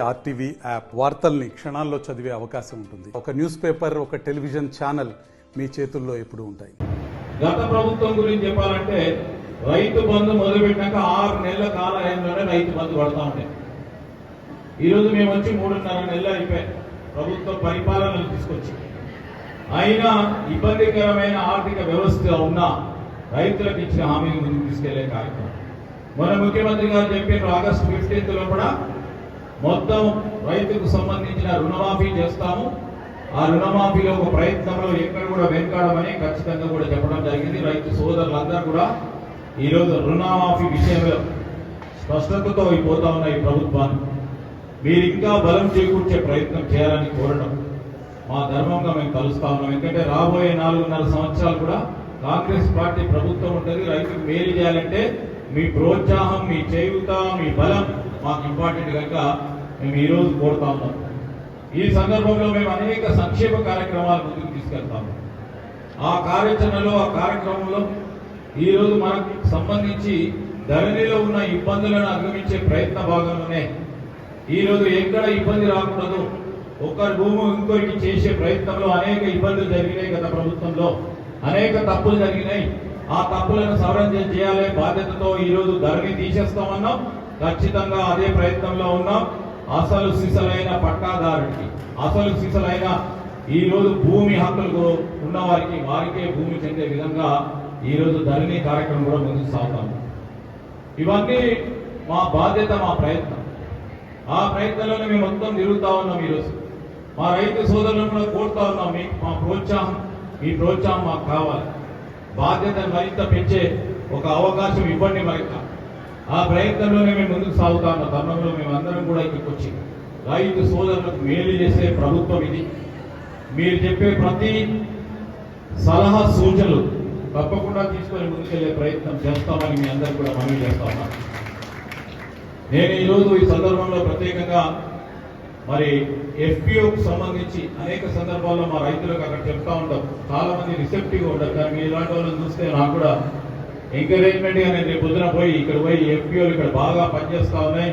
RTV app వార్తల్ని క్షణాల్లో చదివే అవకాశం ఉంటుంది. ఒక న్యూస్ పేపర్, ఒక టెలివిజన్ ఛానల్ మీ చేతుల్లో ఎప్పుడూ ఉంటాయి. గత ప్రభుత్వం గురించి చెప్పాలంటే రైతు బంధు మొదలుపెట్టాక 6 నెలల కాలంలోనే రైతు బంధు పడతా ఉండే. ఈరోజు మేము వచ్చి 3.5 నెలలు అయిపోయాయి ప్రభుత్వ పరిపాలనలు తీసుకొచ్చి. అయినా ఇబ్బందికరమైన ఆర్థిక వ్యవస్థ ఉన్న రైతులకు ఇచ్చిన హామీని ముందుకు తీసుకెళ్లే కార్యక్రమం మన ముఖ్యమంత్రి గారు చెప్పిన ఆగస్టు 15 లోపల మొత్తం రైతుకు సంబంధించిన రుణమాఫీ చేస్తాము. ఆ రుణమాఫీలో ఒక ప్రయత్నంలో ఎక్కడ కూడా వెనకాడమని ఖచ్చితంగా కూడా చెప్పడం జరిగింది. రైతు సోదరులందరూ కూడా ఈరోజు రుణమాఫీ విషయంలో స్పష్టతతో అయిపోతా ఉన్న ఈ ప్రభుత్వాన్ని మీరు ఇంకా బలం చేకూర్చే ప్రయత్నం చేయాలని కోరడం మా ధర్మంగా మేము కలుస్తా ఉన్నాం. ఎందుకంటే రాబోయే 4.5 సంవత్సరాలు కూడా కాంగ్రెస్ పార్టీ ప్రభుత్వం ఉంటుంది. రైతుకు మేలు చేయాలంటే మీ ప్రోత్సాహం, మీ చేయూత, మీ బలం మాకు ఇంపార్టెంట్ కనుక మేము ఈరోజు కోరుతా ఉన్నాం. ఈ సందర్భంలో మేము అనేక సంక్షేమ కార్యక్రమాలు ముందుకు తీసుకెళ్తాము. ఆ కార్యాచరణలో, ఆ కార్యక్రమంలో ఈరోజు మనకు సంబంధించి ధరణిలో ఉన్న ఇబ్బందులను అధిగమించే ప్రయత్న భాగంలోనే ఈరోజు ఎక్కడ ఇబ్బంది రాకూడదు, ఒకరి భూమి ఇంకొకరికి చేసే ప్రయత్నంలో అనేక ఇబ్బందులు జరిగినాయి. గత ప్రభుత్వంలో అనేక తప్పులు జరిగినాయి. ఆ తప్పులను సవరణ చేయాలనే బాధ్యతతో ఈరోజు ధరణి తీసేస్తామన్నాం. ఖచ్చితంగా అదే ప్రయత్నంలో ఉన్నాం. అసలు సిసలైన పట్టాదారుడికి, అసలు సిసలైన ఈరోజు భూమి హక్కులు ఉన్న వారికే భూమి చెందే విధంగా ఈరోజు ధరణి కార్యక్రమం కూడా ముందుకు సాగుతాం. ఇవన్నీ మా బాధ్యత, మా ప్రయత్నం. ఆ ప్రయత్నంలోనే మేము మొత్తం తిరుగుతా ఉన్నాం. ఈరోజు మా రైతు సోదరులను కూడా కోరుతా ఉన్నాం, మా ప్రోత్సాహం, మీ ప్రోత్సాహం మాకు కావాలి. బాధ్యతను మరింత పెంచే ఒక అవకాశం ఇవ్వండి మరింత. ఆ ప్రయత్నంలోనే మేము ముందుకు సాగుతా ఉన్న తరుణంలో మేమందరం కూడా ఇక్కడికి వచ్చి రైతు సోదరులకు మేలు చేసే ప్రభుత్వం ఇది. మీరు చెప్పే ప్రతి సలహా సూచనలు తప్పకుండా తీసుకొని ముందుకెళ్లే ప్రయత్నం చేస్తామని మీ అందరూ కూడా మనవి చేస్తా ఉన్నాను. నేను ఈరోజు ఈ సందర్భంలో ప్రత్యేకంగా మరి ఎఫ్పిఓకు సంబంధించి అనేక సందర్భాల్లో మా రైతులకు అక్కడ చెప్తా ఉంటాం. చాలా మంది రిసెప్టివ్గా ఉంటారు. కానీ మీ ఇలాంటి వాళ్ళని చూస్తే నాకు కూడా ఎంకరేజ్మెంట్ గా నేను రేపు పొద్దున పోయి ఇక్కడ పోయి ఎఫ్పిఓలు ఇక్కడ బాగా పనిచేస్తా ఉన్నాయి.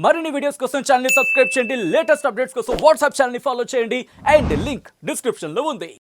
మరిన్ని వీడియోస్ కోసం ఛానల్ ని సబ్స్క్రైబ్ చేయండి. లేటెస్ట్ అప్డేట్స్ కోసం వాట్సాప్ ఛానల్ ని ఫాలో చేయండి. అండ్ లింక్ డిస్క్రిప్షన్ లో ఉంది.